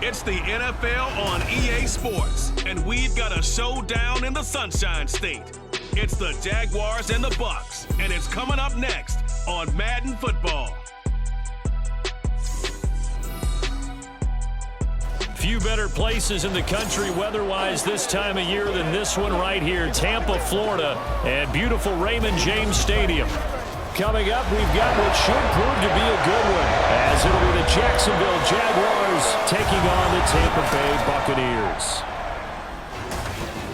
It's the NFL on EA Sports, and we've got a showdown in the Sunshine State. It's the Jaguars and the Bucs, and it's coming up next on Madden Football. Few better places in the country weather-wise this time of year than this one right here, Tampa, Florida, and beautiful Raymond James Stadium. Coming up, we've got what should prove to be a good one, as it'll be the Jacksonville Jaguars taking on the Tampa Bay Buccaneers.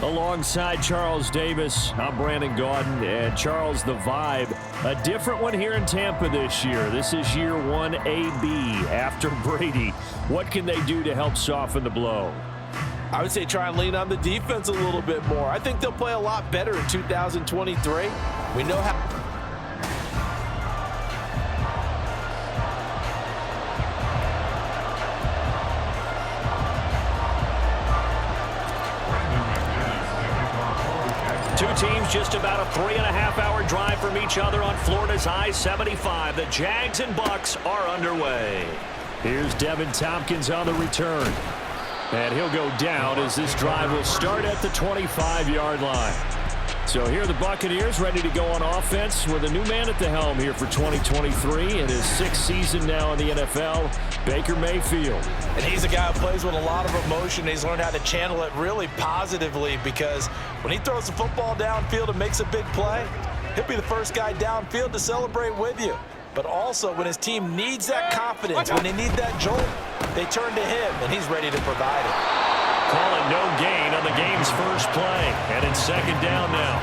Alongside Charles Davis, I'm Brandon Gaudin, and Charles, the vibe, a different one here in Tampa this year. This is year 1 AB after Brady. What can they do to help soften the blow? I would say try and lean on the defense a little bit more. I think they'll play a lot better in 2023. We know how... Two teams just about a 3.5-hour drive from each other on Florida's I-75. The Jags and Bucs are underway. Here's Devin Tompkins on the return. And he'll go down as this drive will start at the 25-yard line. So here are the Buccaneers ready to go on offense with a new man at the helm here for 2023 in his 6th season now in the NFL, Baker Mayfield. And he's a guy who plays with a lot of emotion. He's learned how to channel it really positively, because when he throws the football downfield and makes a big play, he'll be the first guy downfield to celebrate with you. But also, when his team needs that confidence, when they need that jolt, they turn to him, and he's ready to provide it. Call it no gain on the game's first play, and it's second down now.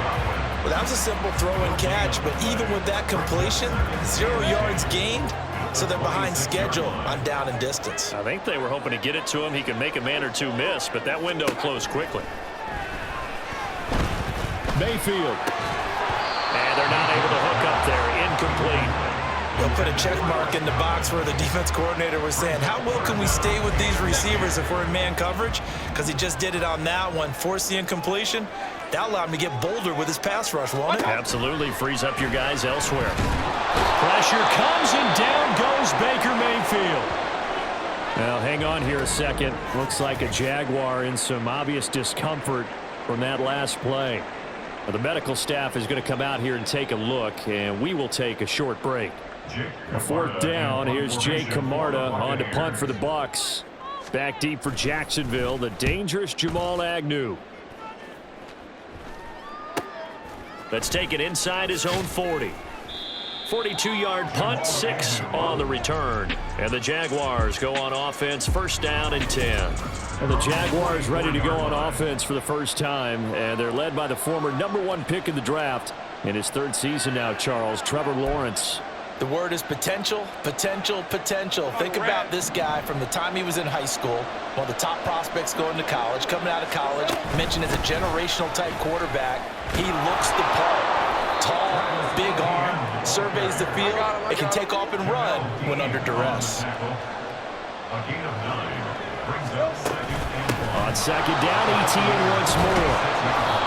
Well, that was a simple throw and catch, but even with that completion, 0 yards gained, so they're behind schedule on down and distance. I think they were hoping to get it to him. He could make a man or two miss, but that window closed quickly. Mayfield. And they're not able to hook up there. Incomplete. They'll put a check mark in the box where the defense coordinator was saying, how well can we stay with these receivers if we're in man coverage? Because he just did it on that one, forced the incompletion. That allowed him to get bolder with his pass rush, won't it? Absolutely. Frees up your guys elsewhere. Pressure comes, and down goes Baker Mayfield. Now, hang on here a second. Looks like a Jaguar in some obvious discomfort from that last play. Well, the medical staff is going to come out here and take a look, and we will take a short break. A 4th down. Here's Jake Camarda on to punt for the Bucs. Back deep for Jacksonville, the dangerous Jamal Agnew. Let's take it inside his own 40. 42-yard punt, 6 on the return. And the Jaguars go on offense, first down and 10. And the Jaguars ready to go on offense for the first time, and they're led by the former #1 pick in the draft in his 3rd season now, Charles, Trevor Lawrence. The word is potential, potential, potential. Think about this guy from the time he was in high school, one of the top prospects going to college, coming out of college, mentioned as a generational type quarterback. He looks the part. Tall, big arm, surveys the field. It can take off and run when under duress. On second down, ETN once more.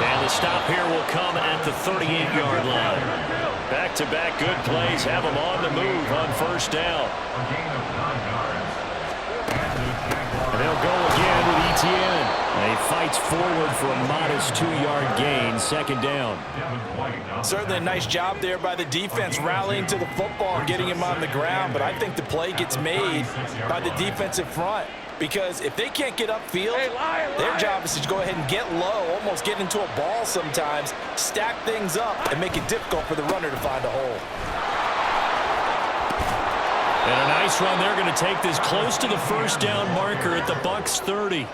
And the stop here will come at the 38-yard line. Back-to-back good plays have them on the move on first down. And they'll go again with ETN. And he fights forward for a modest 2-yard gain, second down. Certainly a nice job there by the defense, rallying to the football and getting him on the ground. But I think the play gets made by the defensive front. Because if they can't get upfield, their job is to go ahead and get low, almost get into a ball sometimes, stack things up, and make it difficult for the runner to find a hole. And a nice run. They're going to take this close to the first down marker at the Bucs 30.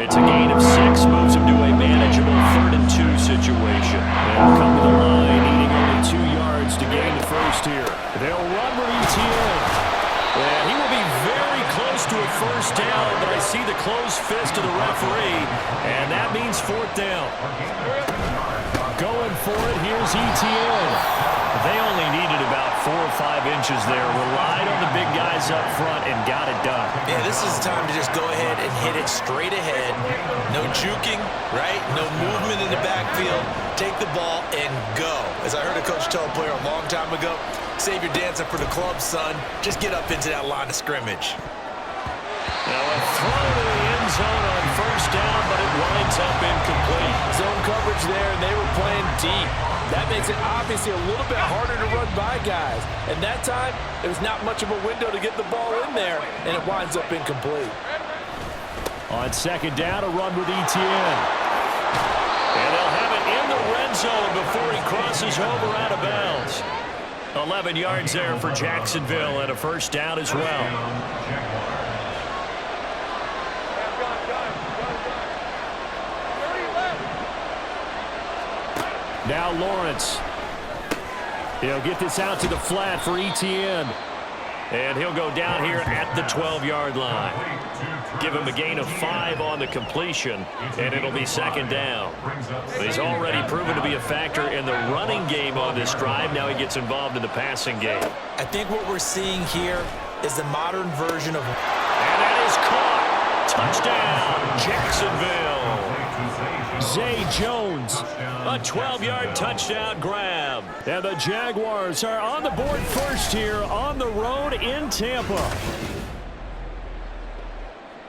It's a gain of 6, moves them to a manageable 3rd and 2 situation. They'll come to the line, needing only 2 yards to gain the first here. They'll run with ETN. And he will be very close to a first down, but I see the closed fist of the referee, and that means 4th down. Going for it, here's ETN. They only needed about 4 or 5 inches there, relied on the big guys up front, and got it done. Yeah, this is the time to just go ahead and hit it straight ahead. No juking, right? No movement in the backfield. Take the ball and go. As I heard a coach tell a player a long time ago, save your dancing for the club, son. Just get up into that line of scrimmage. Now a throw to the end zone on first down, but it winds up incomplete. Zone coverage there, and they were playing deep. That makes it obviously a little bit harder to run by guys. And that time, there was not much of a window to get the ball in there, and it winds up incomplete. On second down, a run with Etienne. And they'll have it in the red zone before he crosses over out of bounds. 11 yards there for Jacksonville and a first down as well. Now Lawrence. He'll get this out to the flat for Etienne. And he'll go down here at the 12-yard line. Give him a gain of 5 on the completion, and it'll be second down. He's already proven to be a factor in the running game on this drive. Now he gets involved in the passing game. I think what we're seeing here is the modern version of... And that is caught. Touchdown, Jacksonville. Zay Jones, a 12-yard touchdown grab. And the Jaguars are on the board first here on the road in Tampa.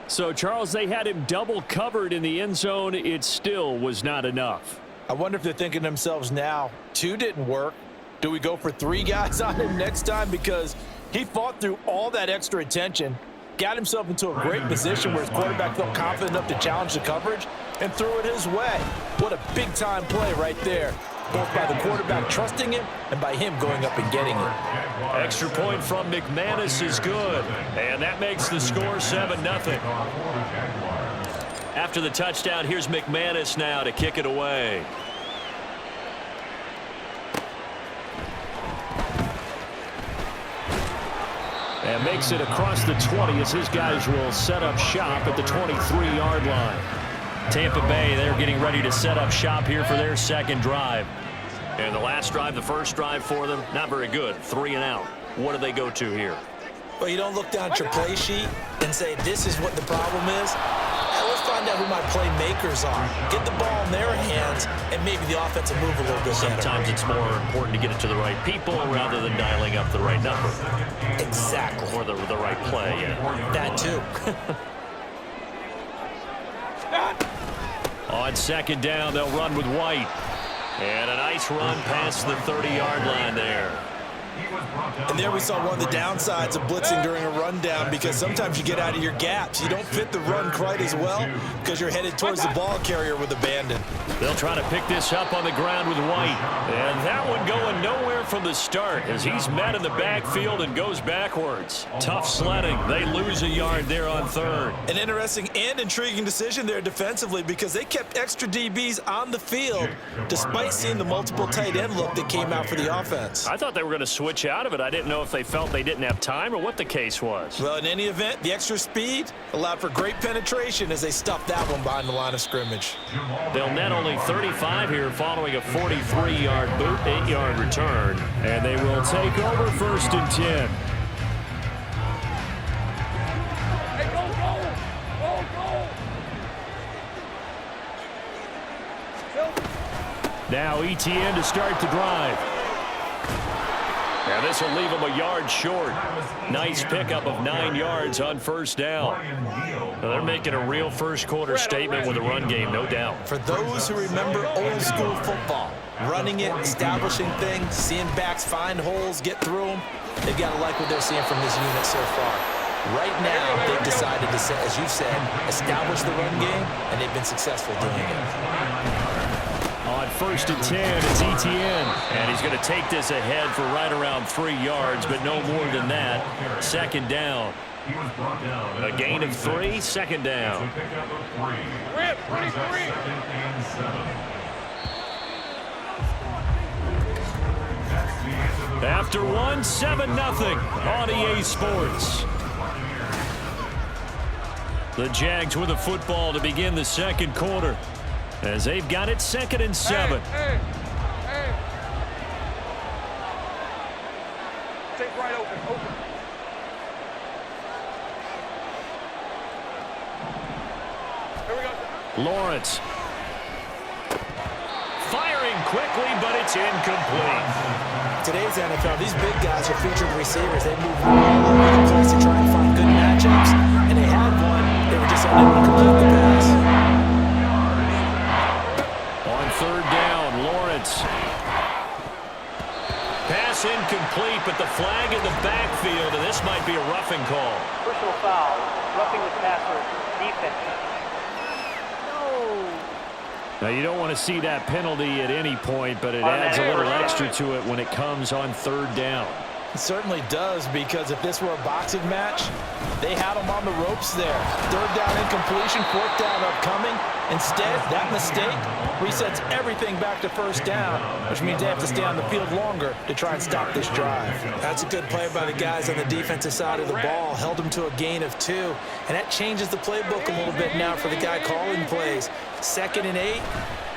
So, Charles, they had him double covered in the end zone. It still was not enough. I wonder if they're thinking to themselves now, 2 didn't work. Do we go for 3 guys on him next time? Because he fought through all that extra attention, got himself into a great position where his quarterback felt confident enough to challenge the coverage and threw it his way. What a big-time play right there, both by the quarterback trusting him and by him going up and getting it. Extra point from McManus is good, and that makes the score 7-0. After the touchdown, here's McManus now to kick it away. And makes it across the 20 as his guys will set up shop at the 23-yard line. Tampa Bay, they're getting ready to set up shop here for their second drive. And the last drive, the first drive for them, not very good. 3 and out. What do they go to here? Well, you don't look down at your play sheet and say, this is what the problem is. Let's find out who my playmakers are. Get the ball in their hands, and maybe the offense will move a little bit better. Sometimes it's more important to get it to the right people rather than dialing up the right number. Exactly. Or the right play, yeah. That too. On second down, they'll run with White. And a nice run past the 30-yard line there. And there we saw one of the downsides of blitzing during a rundown, because sometimes you get out of your gaps. You don't fit the run quite as well because you're headed towards the ball carrier with abandon. They'll try to pick this up on the ground with White. And that one going nowhere from the start as he's met in the backfield and goes backwards. Tough sledding. They lose a yard there on third. An interesting and intriguing decision there defensively, because they kept extra DBs on the field despite seeing the multiple tight end look that came out for the offense. I thought they were going to switch out of it. I didn't know if they felt they didn't have time or what the case was. Well, in any event, the extra speed allowed for great penetration as they stuffed that one behind the line of scrimmage. They'll net only 35 here following a 43-yard boot, 8-yard return. And they will take over 1st and 10. Now Etienne to start the drive. And this will leave him a yard short. Nice pickup of 9 yards on first down. Now they're making a real first-quarter statement with a run game, no doubt. For those who remember old-school football, running it, establishing things, seeing backs find holes, get through them, they've got to like what they're seeing from this unit so far. Right now, they've decided to, as you said, establish the run game, and they've been successful doing it. On 1st and 10, it's Etienne. And he's going to take this ahead for right around 3 yards, but no more than that. Second down. A gain of 3, second down. After 1, 7-0 on EA Sports. The Jags with the football to begin the second quarter, as they've got it 2nd and 7. Hey. Take right open. Here we go. Lawrence. Firing quickly, but it's incomplete. Today's NFL, these big guys are featured receivers. They move all over the place to try and find good matchups, and they had one personal foul, roughing the passer, defense. Now, you don't want to see that penalty at any point, but it adds a little extra to it when it comes on third down. It certainly does, because if this were a boxing match, they had him on the ropes there. Third down incompletion, fourth down upcoming. Instead, that mistake resets everything back to first down, which means they have to stay on the field longer to try and stop this drive. That's a good play by the guys on the defensive side of the ball. Held them to a gain of 2, and that changes the playbook a little bit now for the guy calling plays. 2nd and 8.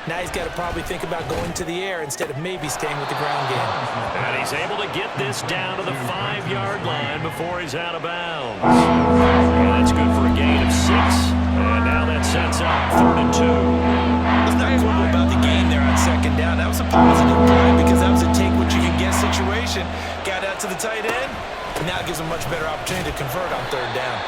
Now he's got to probably think about going to the air instead of maybe staying with the ground game. And he's able to get this down to the 5-yard line before he's out of bounds. And that's good for a gain of 6. And now that sets up 3rd and 2. Let's not quibble about the game there on 2nd down. That was a positive play because that was a take-what-you-can-get situation. Got out to the tight end. And now it gives him a much better opportunity to convert on 3rd down.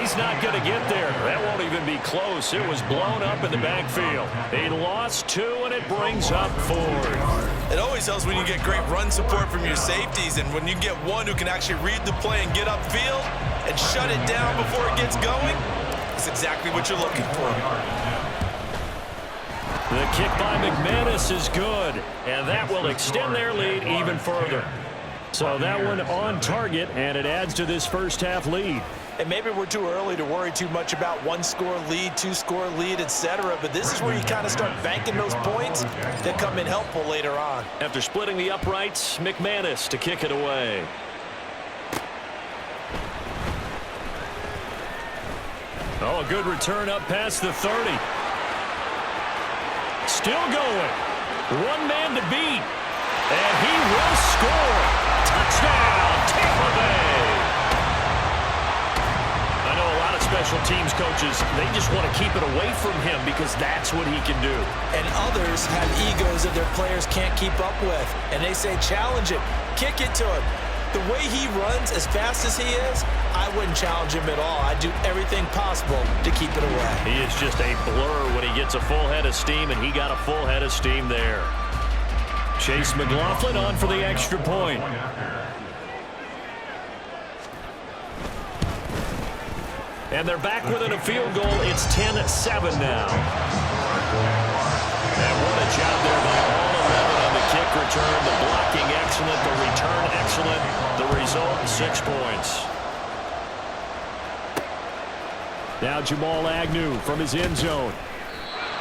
He's not going to get there. That won't even be close. It was blown up in the backfield. He lost 2, and it brings up 4th. It always helps when you get great run support from your safeties, and when you get one who can actually read the play and get upfield and shut it down before it gets going, it's exactly what you're looking for. The kick by McManus is good, and that will extend their lead even further. So that one on target, and it adds to this first-half lead. And maybe we're too early to worry too much about 1-score lead, 2-score lead, etc. But this is where you kind of start banking those points that come in helpful later on. After splitting the uprights, McManus to kick it away. Oh, a good return up past the 30. Still going. One man to beat. And he will score. Touchdown, Tampa Bay. I know a lot of special teams coaches, they just want to keep it away from him because that's what he can do. And others have egos that their players can't keep up with. And they say, challenge him, kick it to him. The way he runs as fast as he is, I wouldn't challenge him at all. I'd do everything possible to keep it away. He is just a blur when he gets a full head of steam, and he got a full head of steam there. Chase McLaughlin on for the extra point. And they're back within a field goal. It's 10-7 now. And what a job there by all 11 on the kick return. The blocking excellent, the return excellent. The result, 6 points. Now Jamal Agnew from his end zone.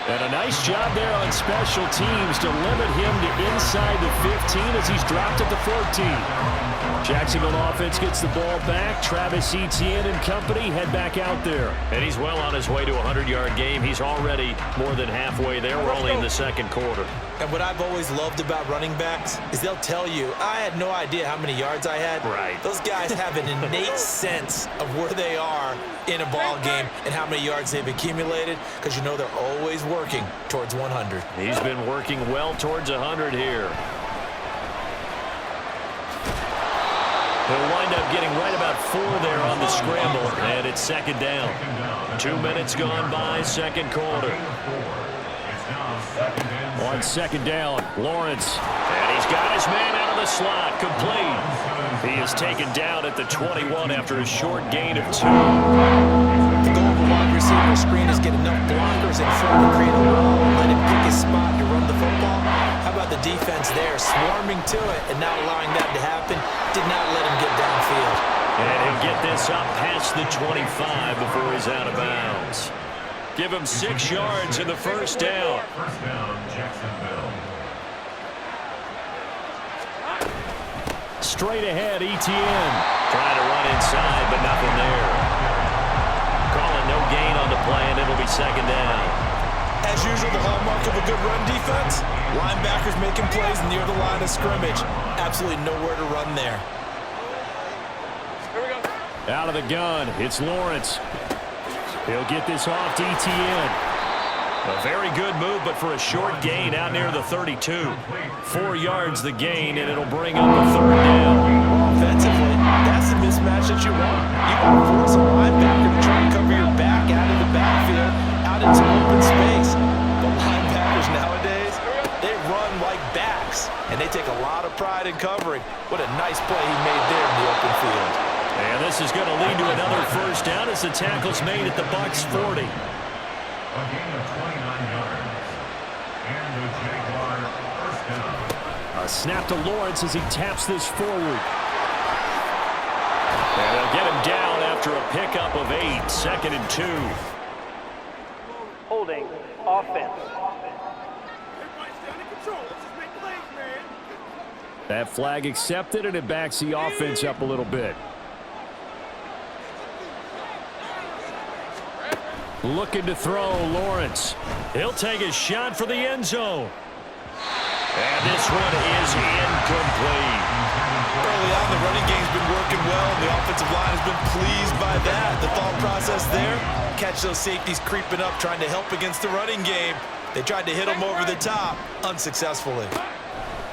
And a nice job there on special teams to limit him to inside the 15 as he's dropped at the 14. Jacksonville offense gets the ball back. Travis Etienne and company head back out there. And he's well on his way to a 100-yard game. He's already more than halfway there. We're only in the 2nd quarter. And what I've always loved about running backs is they'll tell you, I had no idea how many yards I had. Right. Those guys have an innate sense of where they are in a ball game and how many yards they've accumulated, because you know they're always working towards 100. He's been working well towards 100 here. He'll wind up getting right about 4 there on the scramble, and it's 2nd down. 2 minutes gone by, 2nd quarter. On 2nd down, Lawrence. And he's got his man out of the slot, complete. He is taken down at the 21 after a short gain of 2. The goal of a wide receiver screen is get enough blockers in front to create a wall and let him pick his spot to run the football. How about the defense there, swarming to it and not allowing that to happen? Did not let him get downfield. And he'll get this up past the 25 before he's out of bounds. Give him 6 yards in the first down. Straight ahead, Etienne. Trying to run inside, but nothing there. Calling no gain on the play, and it'll be 2nd down. As usual, the hallmark of a good run defense, linebackers making plays near the line of scrimmage. Absolutely nowhere to run there. Here we go. Out of the gun, it's Lawrence. He'll get this off to Etienne. A very good move, but for a short gain out near the 32. 4 yards the gain, and it'll bring up a 3rd down. Offensively, that's the mismatch that you want. You want to force a linebacker to try and cover your back out of the backfield, out into open space. But linebackers nowadays, they run like backs, and they take a lot of pride in covering. What a nice play he made there in the open field. And this is going to lead to another first down as the tackle's made at the Bucs 40. A gain of 29 yards. And the Jaguar first down. A snap to Lawrence as he taps this forward. And they'll get him down after a pickup of 8, 2nd and 2. Holding offense. That flag accepted, and it backs the offense up a little bit. Looking to throw, Lawrence. He'll take a shot for the end zone. And this one is incomplete. Early on, the running game's been working well, and the offensive line has been pleased by that. The thought process there, catch those safeties creeping up, trying to help against the running game. They tried to hit them over the top, unsuccessfully.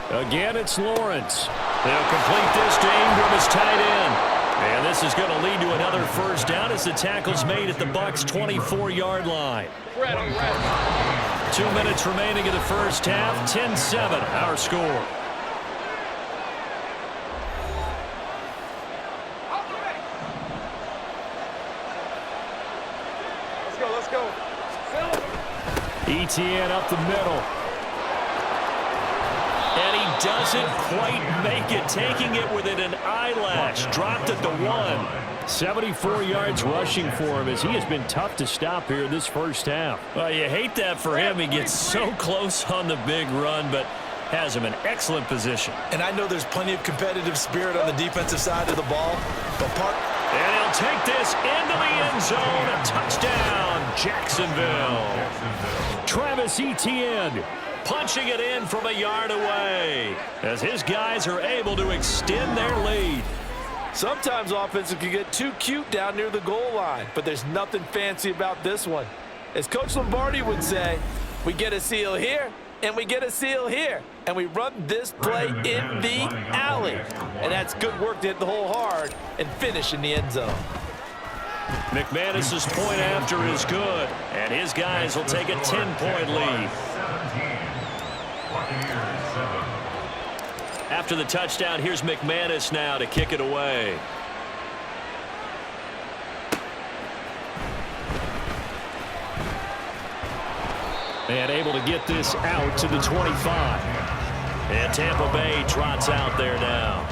Again, it's Lawrence. They'll complete this to Ingram as tight end. And this is going to lead to another first down as the tackle's made at the Bucs' 24-yard line. 2 minutes remaining in the first half. 10-7, our score. Let's go. ETN up the middle. And he doesn't quite make it, taking it within an eyelash. Dropped at the 1. 74 yards rushing for him as he has been tough to stop here this first half. Well, you hate that for him. He gets so close on the big run, but has him in excellent position. And I know there's plenty of competitive spirit on the defensive side of the ball, but and he'll take this into the end zone. A touchdown, Jacksonville. Travis Etienne punching it in from a yard away as his guys are able to extend their lead. Sometimes offenses can get too cute down near the goal line, but there's nothing fancy about this one. As Coach Lombardi would say, we get a seal here, and we get a seal here, and we run this play in the alley. And that's good work to hit the hole hard and finish in the end zone. McManus's point after is good, and his guys will take a 10-point lead. After the touchdown, here's McManus now to kick it away. And able to get this out to the 25. And Tampa Bay trots out there now.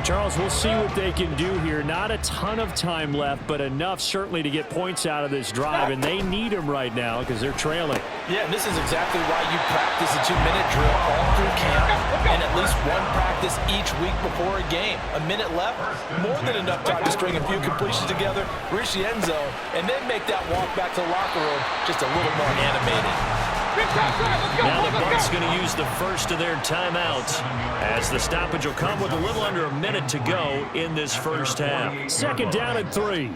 Charles, we'll see what they can do here. Not a ton of time left, but enough certainly to get points out of this drive, and they need them right now because they're trailing. Yeah, and this is exactly why you practice a 2-minute drill all through camp and at least one practice each week before a game. A minute left, more than enough time to string a few completions together, reach the end zone, and then make that walk back to the locker room just a little more animated. Now the Bucs going to use the first of their timeouts as the stoppage will come with a little under a minute to go in this first half. 2nd down and 3.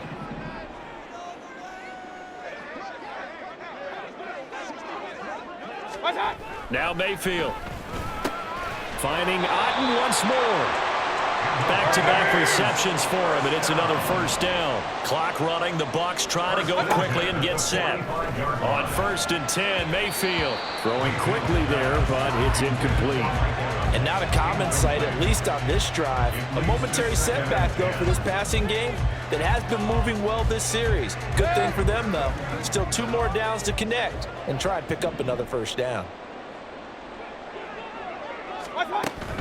Now Mayfield finding Otten once more. Back-to-back receptions for him, and it's another first down. Clock running. The Bucs try to go quickly and get set. On 1st and 10, Mayfield throwing quickly there, but it's incomplete. And not a common sight, at least on this drive. A momentary setback, though, for this passing game that has been moving well this series. Good thing for them, though. Still 2 more downs to connect and try and pick up another first down.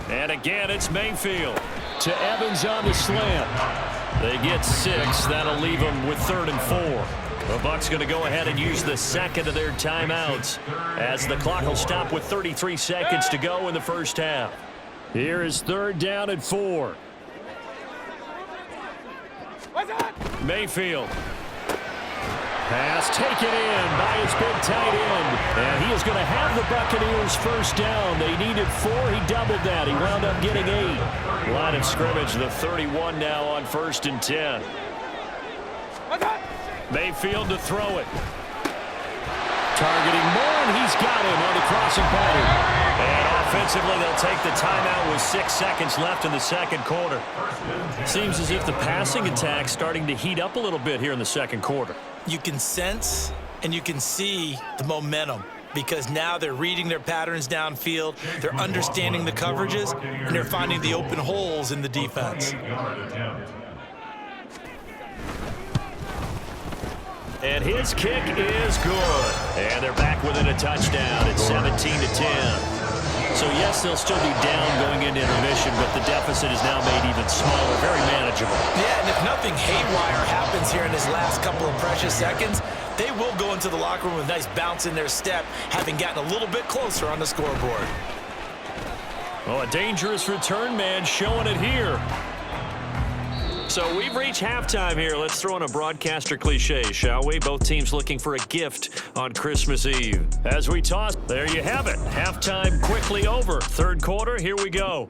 And again, it's Mayfield to Evans on the slant. They get 6. That'll leave them with 3rd and 4. The Bucs going to go ahead and use the second of their timeouts as the clock will stop with 33 seconds to go in the first half. Here is 3rd down and 4. Mayfield. Pass taken in by his big tight end. And he is going to have the Buccaneers first down. They needed 4. He doubled that. He wound up getting 8. Line of scrimmage, the 31 now on 1st and 10. Mayfield to throw it. Targeting more, and he's got him on the crossing pattern. And offensively, they'll take the timeout with 6 seconds left in the second quarter. Seems as if the passing attack's starting to heat up a little bit here in the second quarter. You can sense and you can see the momentum because now they're reading their patterns downfield, they're understanding the coverages, and they're finding the open holes in the defense. And his kick is good. And they're back within a touchdown. It's 17-10. So, yes, they'll still be down going into intermission, but the deficit is now made even smaller, very manageable. Yeah, and if nothing haywire happens here in his last couple of precious seconds, they will go into the locker room with a nice bounce in their step, having gotten a little bit closer on the scoreboard. Oh, a dangerous return man showing it here. So we've reached halftime here. Let's throw in a broadcaster cliche, shall we? Both teams looking for a gift on Christmas Eve. As we toss, there you have it. Halftime quickly over. Third quarter, here we go.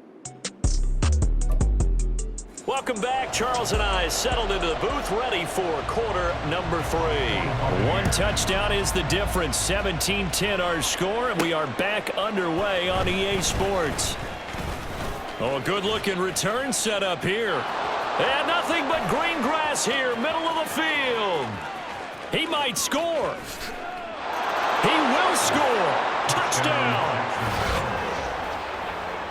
Welcome back. Charles and I settled into the booth, ready for quarter number 3. One touchdown is the difference. 17-10 our score, and we are back underway on EA Sports. Oh, a good-looking return setup here. And nothing but green grass here, middle of the field. He might score. He will score. Touchdown.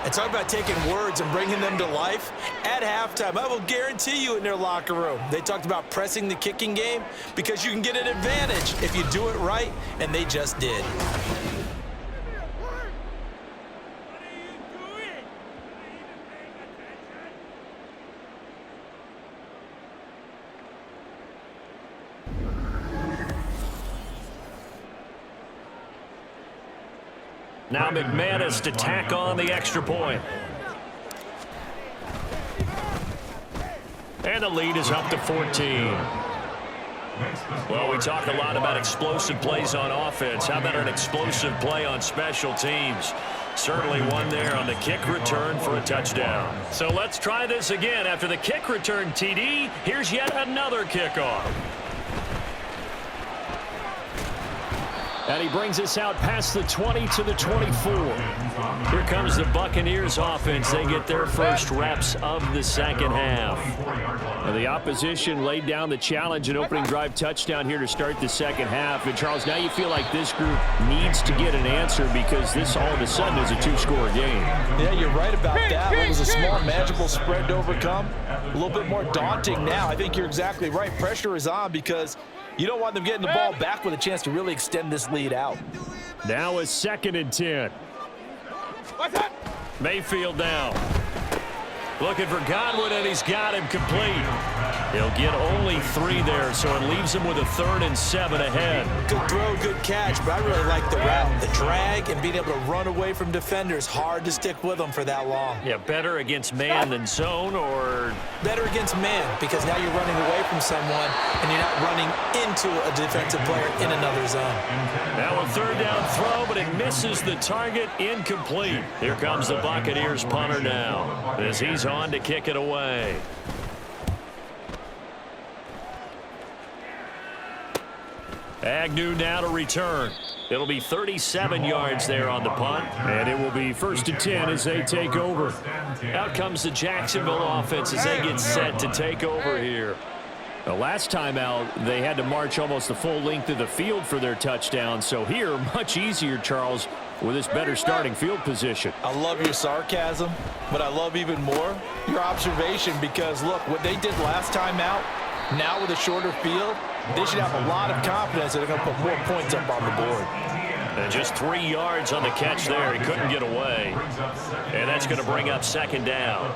And talk about taking words and bringing them to life. At halftime, I will guarantee you in their locker room, they talked about pressing the kicking game because you can get an advantage if you do it right, and they just did. Now McManus to tack on the extra point. And the lead is up to 14. Well, we talk a lot about explosive plays on offense. How about an explosive play on special teams? Certainly one there on the kick return for a touchdown. So let's try this again. After the kick return, TD, here's yet another kickoff. And he brings us out past the 20 to the 24. Here comes the Buccaneers offense. They get their first reps of the second half. And the opposition laid down the challenge and opening drive touchdown here to start the second half. And, Charles, now you feel like this group needs to get an answer because this all of a sudden is a two-score game. Yeah, you're right about that. It was a small, manageable spread to overcome. A little bit more daunting now. I think you're exactly right. Pressure is on because you don't want them getting the ball back with a chance to really extend this lead out. Now a 2nd and 10. Mayfield now. Looking for Godwin, and he's got him complete. He'll get only 3 there, so it leaves him with a 3rd and 7 ahead. Good throw, good catch, but I really like the route. The drag and being able to run away from defenders, hard to stick with them for that long. Yeah, better against man than zone, or? Better against man, because now you're running away from someone, and you're not running into a defensive player in another zone. Now a 3rd down throw, but it misses the target, incomplete. Here comes the Buccaneers punter now, as he's on to kick it away. Agnew now to return. It'll be 37 yards there on the punt, and it will be 1st and 10 as they take over. Out comes the Jacksonville offense as they get set to take over here. The last time out, they had to march almost the full length of the field for their touchdown. So here, much easier, Charles, with this better starting field position. I love your sarcasm, but I love even more your observation because, look, what they did last time out, now with a shorter field, they should have a lot of confidence that they're going to put more points up on the board. And just 3 yards on the catch there. He couldn't get away. And that's going to bring up 2nd down.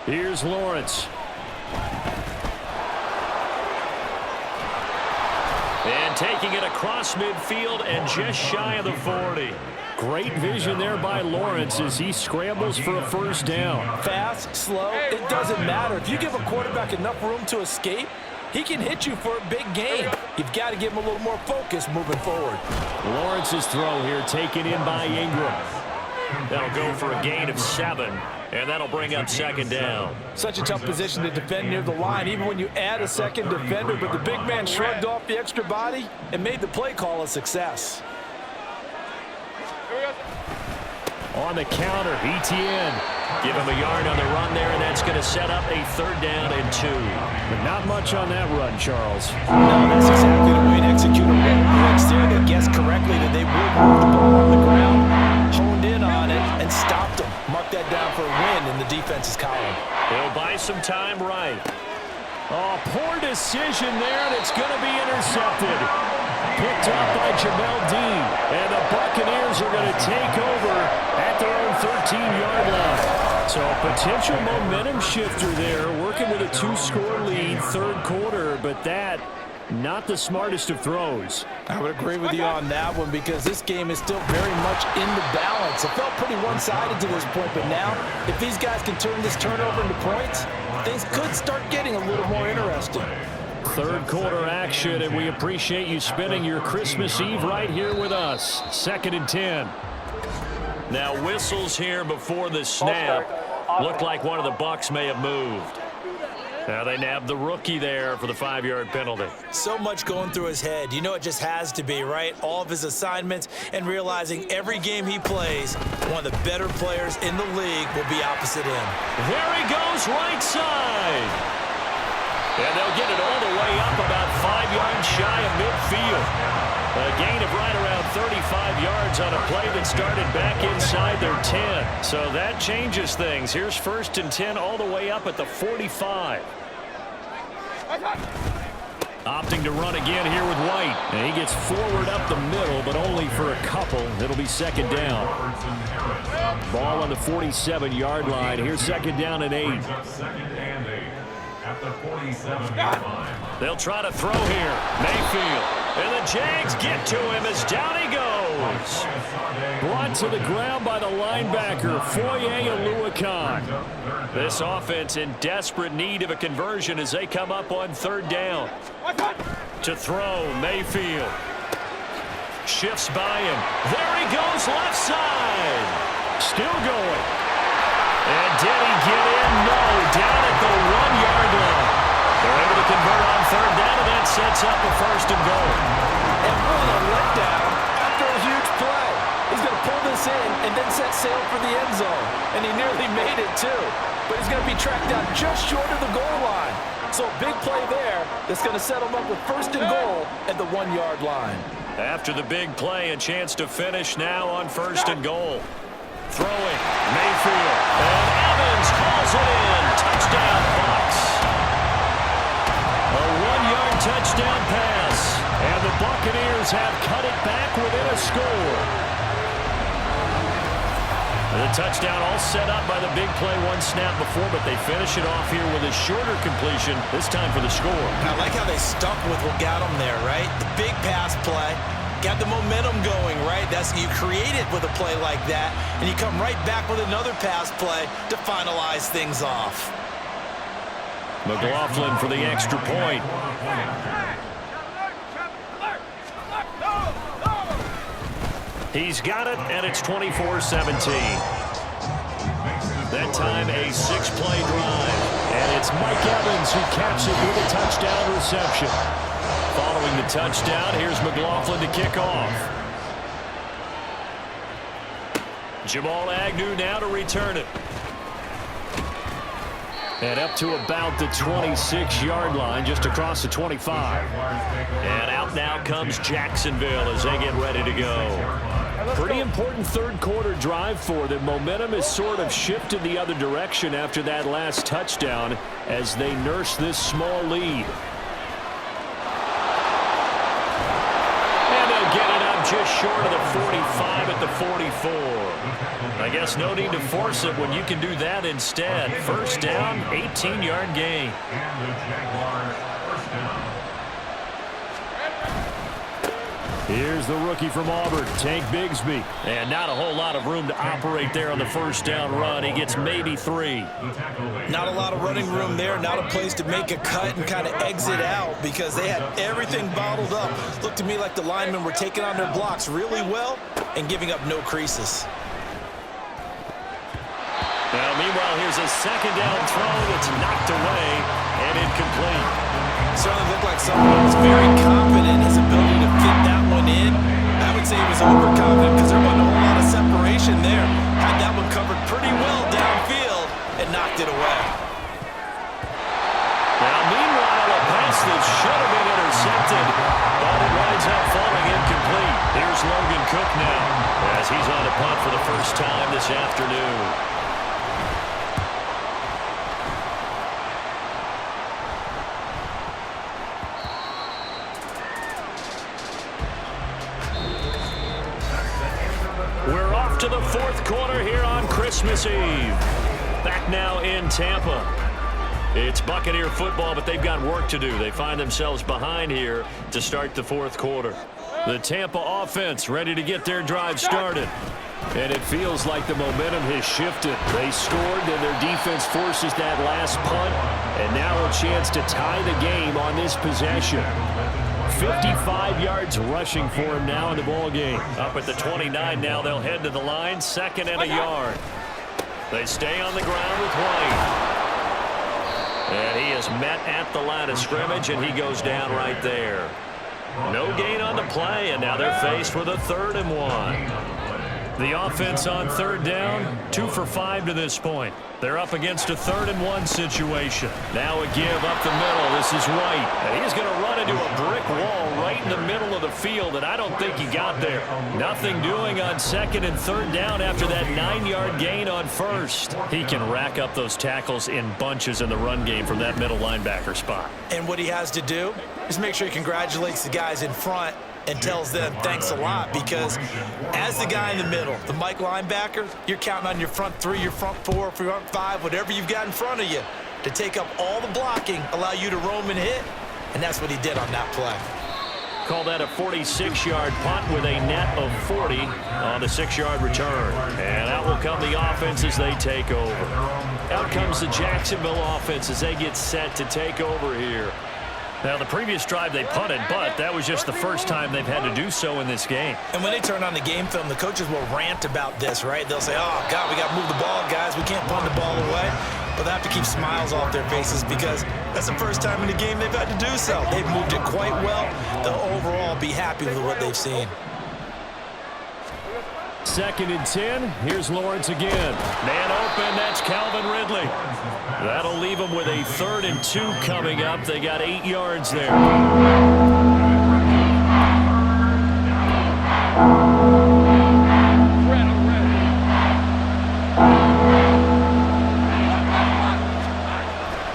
Here's Lawrence. And taking it across midfield and just shy of the 40. Great vision there by Lawrence as he scrambles for a 1st down. Fast, slow, it doesn't matter. If you give a quarterback enough room to escape, he can hit you for a big gain. You've got to give him a little more focus moving forward. Lawrence's throw here taken in by Ingram. That'll go for a gain of 7, and that'll bring up 2nd down. Such a tough position to defend near the line, even when you add a second defender, but the big man shrugged off the extra body and made the play call a success. On the counter, ETN. Give him a yard on the run there, and that's going to set up a 3rd down and 2. But not much on that run, Charles. No, that's exactly the way to execute a run blitz there. They guessed correctly that they would move the ball on the ground, honed in on it, and stopped them. Mark that down for a win in the defense's column. He'll buy some time right. Oh, poor decision there, and it's going to be intercepted. Picked up by Jamel Dean, and the Buccaneers are going to take over at their own 13-yard line. So a potential momentum shifter there, working with a 2-score lead, third quarter, but that not the smartest of throws. I would agree with you on that one because this game is still very much in the balance. It felt pretty one-sided to this point, but now if these guys can turn this turnover into points, things could start getting a little more interesting. Third quarter action, and we appreciate you spending your Christmas Eve right here with us. 2nd and 10. Now whistles here before the snap. Looked like one of the Bucs may have moved. Now they nabbed the rookie there for the 5-yard penalty. So much going through his head. You know it just has to be, right? All of his assignments and realizing every game he plays, one of the better players in the league will be opposite him. There he goes, right side. And they'll get it all the way up about 5 yards shy of midfield. A gain of right around 35 yards on a play that started back inside their 10. So that changes things. Here's 1st and 10 all the way up at the 45. Opting to run again here with White. And he gets forward up the middle, but only for a couple. It'll be 2nd down. Ball on the 47-yard line. Here's 2nd down and 8. At the 47-yard line. They'll try to throw here. Mayfield. And the Jags get to him as down he goes. Brought to the ground by the linebacker, Foye Oluokun. This offense in desperate need of a conversion as they come up on 3rd down. To throw, Mayfield. Shifts by him. There he goes, left side. Still going. And did he get in? No, down at the 1-yard line. They're able to convert on 3rd down, and that sets up a 1st and goal. And what a letdown after a huge play. He's going to pull this in and then set sail for the end zone. And he nearly made it, too. But he's going to be tracked down just short of the goal line. So a big play there that's going to set him up with 1st and goal at the 1-yard line. After the big play, a chance to finish now on 1st and goal. Throwing, Mayfield, and Evans calls it in. Touchdown, Bucs. A 1-yard touchdown pass, and the Buccaneers have cut it back within a score. The touchdown all set up by the big play 1 snap before, but they finish it off here with a shorter completion, this time for the score. I like how they stuck with what got them there, right? The big pass play. Got the momentum going, right? That's you create it with a play like that, and you come right back with another pass play to finalize things off. McLaughlin for the extra point. He's got it, and it's 24-17. That time a 6-play drive, and it's Mike Evans who caps it with a touchdown reception. Following the touchdown, here's McLaughlin to kick off. Jamal Agnew now to return it. And up to about the 26-yard line, just across the 25. And out now comes Jacksonville as they get ready to go. Pretty important third quarter drive for them. Momentum has sort of shifted the other direction after that last touchdown as they nurse this small lead. Get it up just short of the 45 at the 44. I guess no need to force it when you can do that instead. 1st down, 18-yard gain. And the Jaguars 1st down. Here's the rookie from Auburn, Tank Bigsby. And not a whole lot of room to operate there on the 1st down run. He gets maybe 3. Not a lot of running room there. Not a place to make a cut and kind of exit out because they had everything bottled up. Looked to me like the linemen were taking on their blocks really well and giving up no creases. Now, meanwhile, here's a 2nd down throw that's knocked away and incomplete. Certainly looked like someone was very confident in his ability to fit that one in. I would say he was overconfident because there wasn't a whole lot of separation there. Had that one covered pretty well downfield and knocked it away. Now, meanwhile, a pass that should have been intercepted, but it winds up falling incomplete. Here's Logan Cook now as he's on a punt for the first time this afternoon. to the fourth quarter here on Christmas Eve. Back now in Tampa. It's Buccaneer football, but they've got work to do. They find themselves behind here to start the fourth quarter. The Tampa offense ready to get their drive started. And it feels like the momentum has shifted. They scored, and their defense forces that last punt. And now a chance to tie the game on this possession. 55 yards rushing for him now in the ball game. Up at the 29 now, they'll head to the line. 2nd and a yard. They stay on the ground with White. And he is met at the line of scrimmage, and he goes down right there. No gain on the play, and now they're faced with a 3rd and 1. The offense on 3rd down, 2 for 5 to this point. They're up against a 3rd and 1 situation. Now a give up the middle. This is White. And he's going to run into a brick wall right in the middle of the field, and I don't think he got there. Nothing doing on 2nd and 3rd down after that 9-yard gain on 1st. He can rack up those tackles in bunches in the run game from that middle linebacker spot. And what he has to do is make sure he congratulates the guys in front and tells them thanks a lot, because as the guy in the middle, the Mike linebacker, you're counting on your front 3, your front 4, front 5, whatever you've got in front of you to take up all the blocking, allow you to roam and hit, and that's what he did on that play. Call that a 46-yard punt with a net of 40 on the 6-yard return. And out will come the offense as they take over. Out comes the Jacksonville offense as they get set to take over here. Now, the previous drive they punted, but that was just the first time they've had to do so in this game. And when they turn on the game film, the coaches will rant about this, right? They'll say, oh, God, we got to move the ball, guys. We can't punt the ball away. But they have to keep smiles off their faces because that's the first time in the game they've had to do so. They've moved it quite well. They'll overall be happy with what they've seen. 2nd and 10. Here's Lawrence again. Man open. That's Calvin Ridley. That'll leave them with a 3rd and 2 coming up. They got 8 yards there.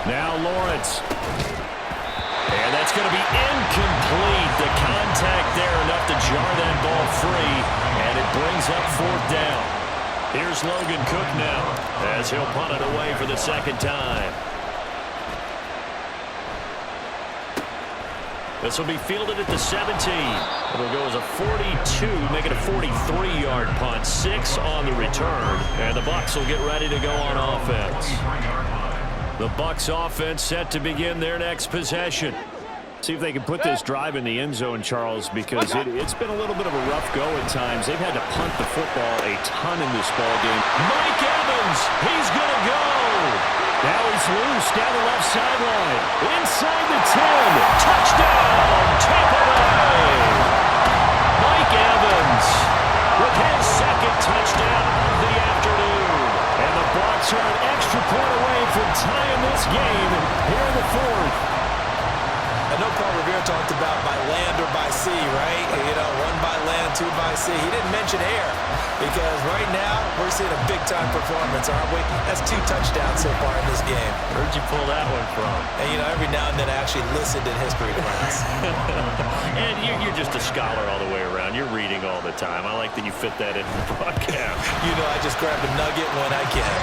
Now Lawrence. And that's going to be incomplete. The contact there enough to jar that ball free. And it brings up 4th down. Here's Logan Cook now as he'll punt it away for the 2nd time. This will be fielded at the 17. It'll go as a 42, make it a 43-yard punt. 6 on the return. And the Bucs will get ready to go on offense. The Bucs offense set to begin their next possession. See if they can put this drive in the end zone, Charles, because it's been a little bit of a rough go at times. They've had to punt the football a ton in this ball game. Mike Evans, he's going to go. Now he's loose down the left sideline. Inside the 10. Touchdown, Tampa Bay. Mike Evans with his 2nd touchdown of the afternoon. And the Bucs are an extra point away from tying this game here in the 4th. I know Paul Revere talked about by land or by sea, right? You know, 1 by land, 2 by sea. He didn't mention air because right now we're seeing a big-time performance, aren't we? That's 2 touchdowns so far in this game. Where'd you pull that one from? And, you know, every now and then I actually listened in history class. And you're just a scholar all the way around. You're reading all the time. I like that you fit that in the broadcast. You know, I just grab a nugget when I can.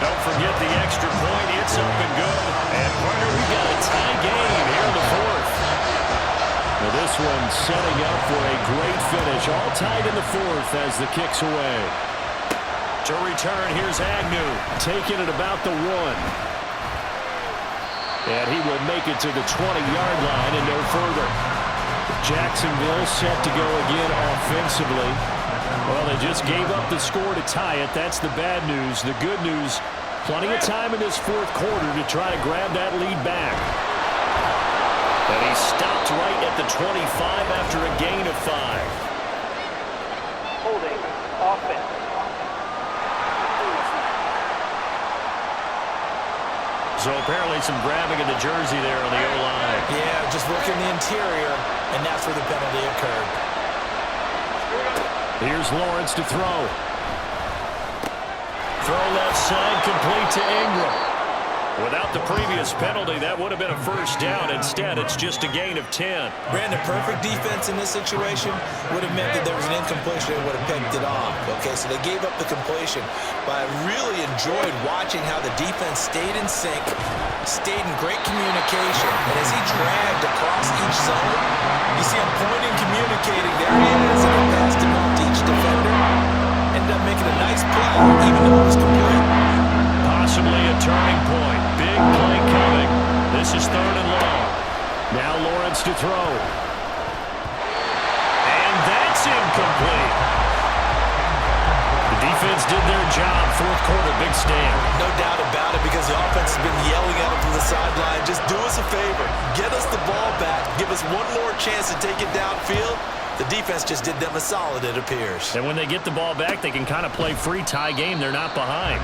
Don't forget the extra point. It's up and good. And, partner, we got a tie game here in the 4th. Now this one setting up for a great finish. All tied in the 4th as the kick's away. To return, here's Agnew. Taking it about the 1. And he will make it to the 20-yard line and no further. Jacksonville set to go again offensively. Well, they just gave up the score to tie it. That's the bad news. The good news, plenty of time in this 4th quarter to try to grab that lead back. And he stopped right at the 25 after a gain of 5. Holding offense. So apparently some grabbing of the jersey there on the O-line. Yeah, just working the interior, and that's where the penalty occurred. Here's Lawrence to throw. Throw left side, complete to Ingram. Without the previous penalty, that would have been a first down. Instead, it's just a gain of 10. Brandon, perfect defense in this situation would have meant that there was an incompletion and would have picked it off. Okay, so they gave up the completion. But I really enjoyed watching how the defense stayed in sync, stayed in great communication. And as he dragged across each zone, you see him pointing, communicating. There he is, and he passed him off to each defender. Ended up making a nice play, even though it was complete. Possibly a turning point. Big play coming. This is 3rd and long. Now Lawrence to throw. And that's incomplete. The defense did their job. 4th quarter, big stand. No doubt about it, because the offense has been yelling at him from the sideline. Just do us a favor. Get us the ball back. Give us one more chance to take it downfield. The defense just did them a solid, it appears. And when they get the ball back, they can kind of play free tie game. They're not behind.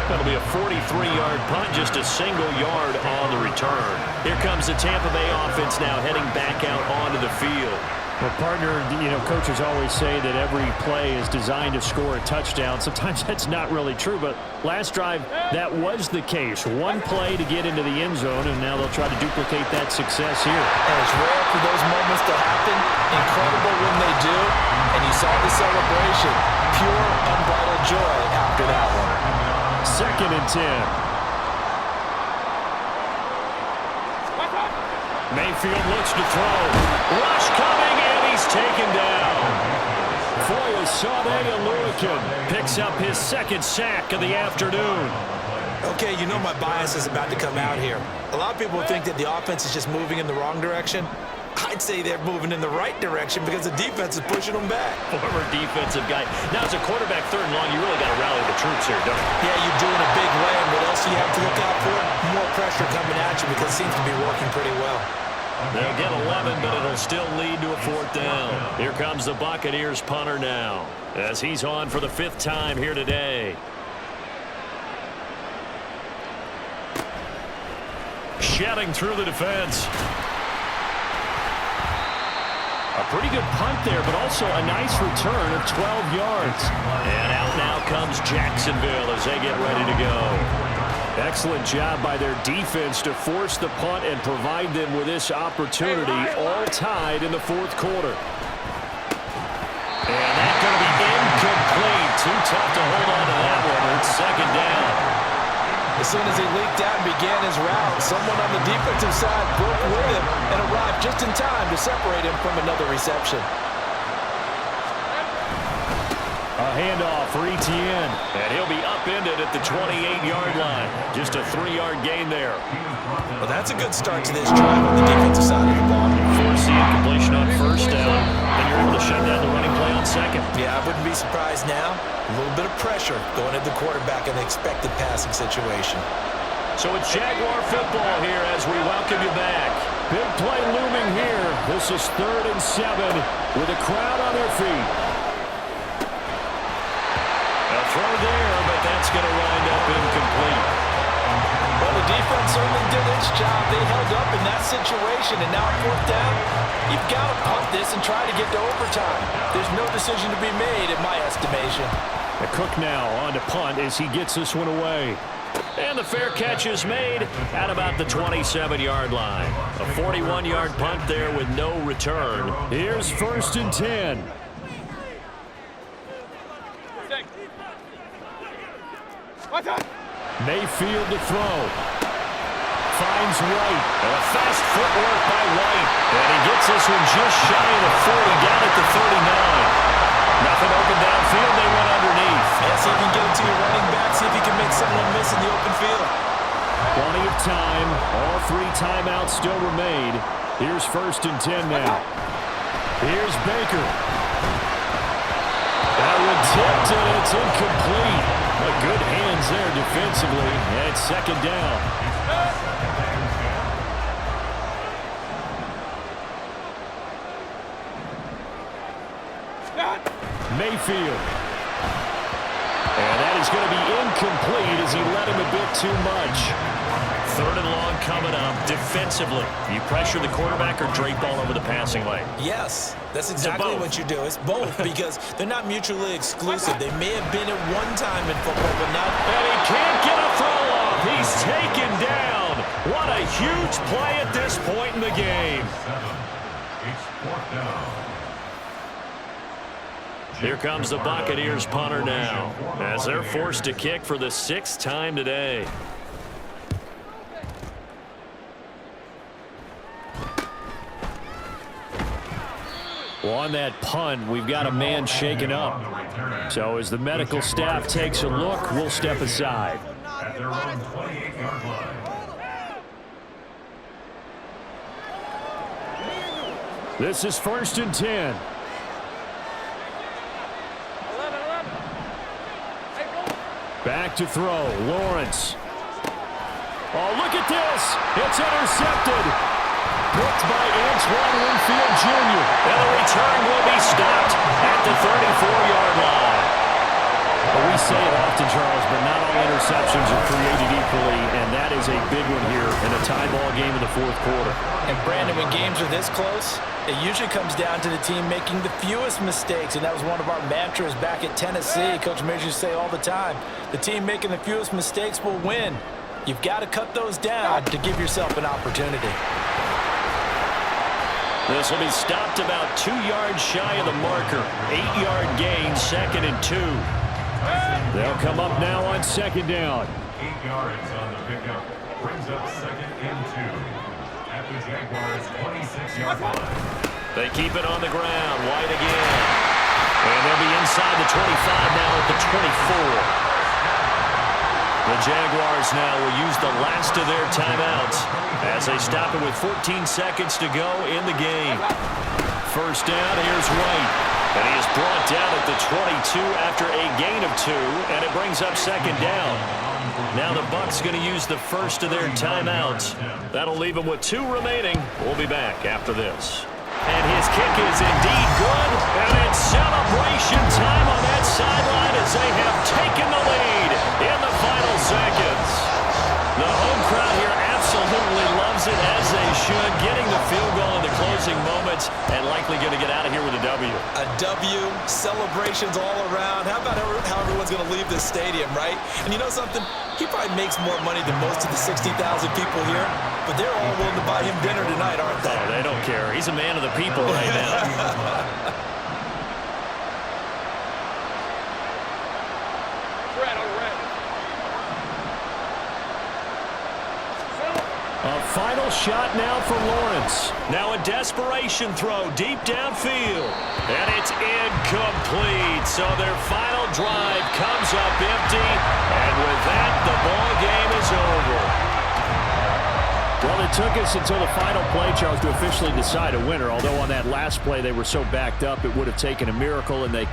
That'll be a 43-yard punt, just a single yard on the return. Here comes the Tampa Bay offense now heading back out onto the field. Well, partner, coaches always say that every play is designed to score a touchdown. Sometimes that's not really true, but last drive, that was the case. One play to get into the end zone, and now they'll try to duplicate that success here. And it's rare for those moments to happen. Incredible when they do. And you saw the celebration. Pure, unbridled joy after that one. 2nd and 10. Mayfield looks to throw. Rush coming, and he's taken down. Foyesade Oluokun picks up his 2nd sack of the afternoon. Okay, you know my bias is about to come out here. A lot of people think that the offense is just moving in the wrong direction. I'd say they're moving in the right direction because the defense is pushing them back. Former defensive guy. Now, as a quarterback, 3rd and long, you really got to rally the troops here, don't you? Yeah, you're doing a big way, and what else do you have to look out for? More pressure coming at you because it seems to be working pretty well. They'll get 11, but it'll still lead to a 4th down. Here comes the Buccaneers punter now, as he's on for the 5th time here today. Shedding through the defense. A pretty good punt there, but also a nice return of 12 yards. And out now comes Jacksonville as they get ready to go. Excellent job by their defense to force the punt and provide them with this opportunity, all tied in the 4th quarter. And that's going to be incomplete. Too tough to hold on to that one. It's 2nd down. As soon as he leaked out and began his route, someone on the defensive side broke with him and arrived just in time to separate him from another reception. A handoff for Etienne, and he'll be upended at the 28-yard line. Just a 3-yard gain there. Well, that's a good start to this drive on the defensive side of the ball. Force the incompletion on 1st down, and you're able to shut down the running play on 2nd. Yeah, I wouldn't be surprised now. A little bit of pressure going at the quarterback in the expected passing situation. So it's Jaguar football here as we welcome you back. Big play looming here. This is 3rd and 7 with a crowd on their feet. A throw there, but that's going to wind up incomplete. Well, the defense certainly did its job. They held up in that situation, and now 4th down, you've got to punt this and try to get to overtime. There's no decision to be made in my estimation. The Cook now on to punt as he gets this one away. And the fair catch is made at about the 27-yard line. A 41-yard punt there with no return. Here's 1st and 10. Mayfield to throw. Finds White. And a fast footwork by White. And he gets this one just shy of the 40, down at the 39. Nothing open downfield. They went underneath. Yeah, see if you can get it to your running back. See if you can make someone miss in the open field. Plenty of time. All 3 timeouts still remain. Here's 1st and 10 now. Here's Baker. That one tipped, and it's incomplete. But good hands there defensively. And it's 2nd down. Mayfield. And that is going to be incomplete as he led him a bit too much. 3rd and long coming up. Defensively, you pressure the quarterback or drape all over the passing lane? Yes, that's exactly what you do. It's both because they're not mutually exclusive. They may have been at one time in football, but not. And he can't get a throw off. He's taken down. What a huge play at this point in the game. It's 4th down. Here comes the Buccaneers punter now, as they're forced to kick for the 6th time today. Well, on that punt, we've got a man shaken up. So as the medical staff takes a look, we'll step aside. At their own 28-yard line. This is 1st and 10. Back to throw, Lawrence. Oh, look at this. It's intercepted. Picked by Antoine Winfield Jr. And the return will be stopped at the 34-yard line. Well, we say it often, Charles, but not all interceptions are created equally, and that is a big one here in a tie ball game in the 4th quarter. And Brandon, when games are this close, it usually comes down to the team making the fewest mistakes, and that was one of our mantras back at Tennessee. Coach Mears used to say all the time, the team making the fewest mistakes will win. You've got to cut those down to give yourself an opportunity. This will be stopped about 2 yards shy of the marker. 8-yard gain, 2nd and 2. They'll come up now on 2nd down. 8 yards on the pickup. Brings up 2nd and 2. At the Jaguars' 26-yard line. They keep it on the ground. White again. And they'll be inside the 25 now at the 24. The Jaguars now will use the last of their timeouts as they stop it with 14 seconds to go in the game. 1st down, here's White. And he is brought down at the 22 after a gain of 2, and it brings up 2nd down. Now the Bucs going to use the first of their timeouts. That'll leave them with 2 remaining. We'll be back after this. And his kick is indeed good, and it's celebration time on that sideline as they have taken the lead in the final seconds. The home crowd here absolutely loves it, as they should, getting the field goal in the closing moments and likely going to get out of here with a W. A W, celebrations all around. How about how everyone's going to leave this stadium, right? And you know something? He probably makes more money than most of the 60,000 people here, but they're all willing to buy him dinner tonight, aren't they? Oh, they don't care. He's a man of the people right now. A final shot now for Lawrence. Now a desperation throw deep downfield. And it's incomplete. So their final drive comes up empty. And with that, the ball game is over. Well, it took us until the final play, Charles, to officially decide a winner. Although on that last play they were so backed up, it would have taken a miracle, and they